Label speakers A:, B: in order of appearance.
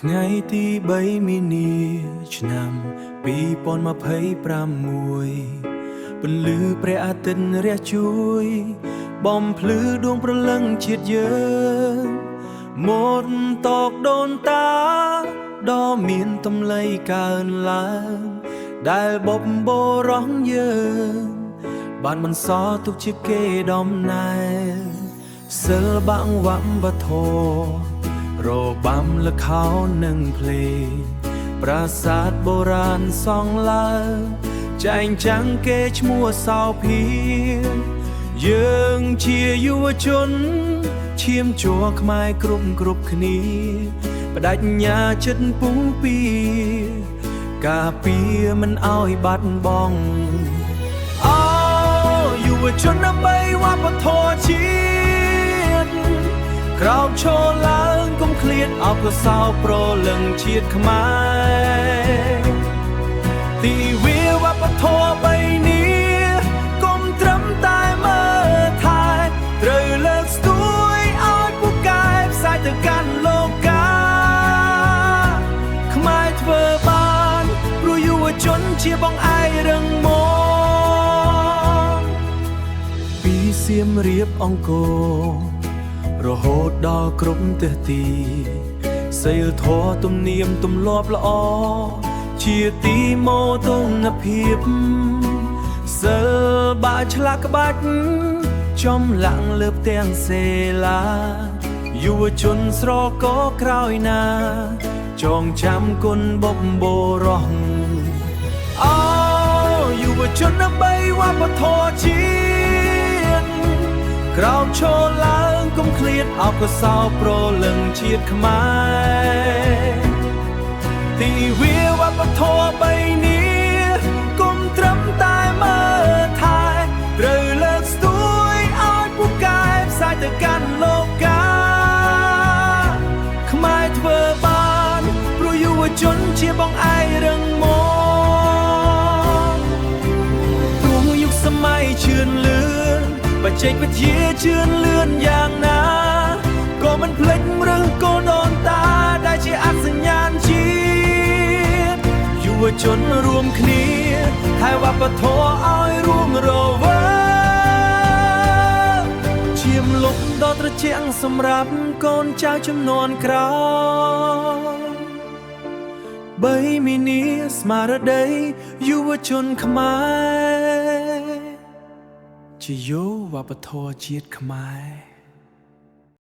A: ថ្ងៃទី3មីនាឆ្នាំ2026ពន្លឺព្រះអាទិត្យរះជួយបំភ្លឺដួងព្រលឹងជាតិយើងមុនតកដូនតាដ៏មានតម្លៃកើនឡើងដែលបុព្វបុរសយើងបានបន្សល់ទុកជាកេរដំណែលសិល្បៈវប្បធម៌របាំល្ខោននិងភ្លេងប្រាសាទបុរាណសង់ឡើងចែងចាំងគេឈ្មោះសោភាយើងជាយុវជនឈាមជ័រខ្មែរគ្រប់គ្នាបដិញ្ញាចិត្តពុះពីការពារមិនឲ្យបាត់បង់អូយុវជនដើម្បីវប្បធម៌ជាតិក្រោកឈរឡើងកុំឃ្លាតអបសោប្រលឹងជាតិខ្មែរទីវាវប្បធម៌បីនេះកុំត្រឹមតែមើលថែត្រូវលើកស្ទួយឲ្យពូកែផ្សាយទៅកាន់លោកកាខ្មែរធ្វើបានព្រោះយុវជនជាបងឯងរឹងមាំពីសៀមរាបអង្គររហូតដល់គ្រប់ទិសទីសីលធម៌ទំនៀមទម្លាប់ល្អជាទីមោទនភាពសិល្បៈឆ្លាក់ក្បាច់ចំឡាំងលើផ្ទាំងសេឡាយុវជនស្រកក្រោយណាចងចាំគុណបុព្វបុរសអូយុវជនដើម្បីវប្បធម៌ជាតិក្រោកឈរឡើងកុំឃ្លាតអបសោប្រលឹងជាតិខ្មែរទីវាវប្បធម៌បីនេះកុំត្រឹមតែមើលថែត្រូវលើកស្ទួយឲ្យពូកែផ្សាយទៅកាន់លោកកាខ្មែរធ្វើបានព្រោះយុវជនជាបងឯងរឹងមាំទោះយុគសម័យជឿនលឿនបច្ចេកវិទ្យាជឿនលឿនយ៉ាងណាក៏មិនភ្លេចរឹងកូនដូនតាដែលជាអត្តសញ្ញាណជាតិយុវជនរួមគ្នាថែវប្បធម៌ឲ្យរួងរវើឈាមលុបដ៏ត្រជាក់សម្រាប់កូនចៅជំនាន់ក្រោយបីមីនាស្មារតីយុវជនខ្មែរជាយោវប្បធម៌ជាតិខ្មែរ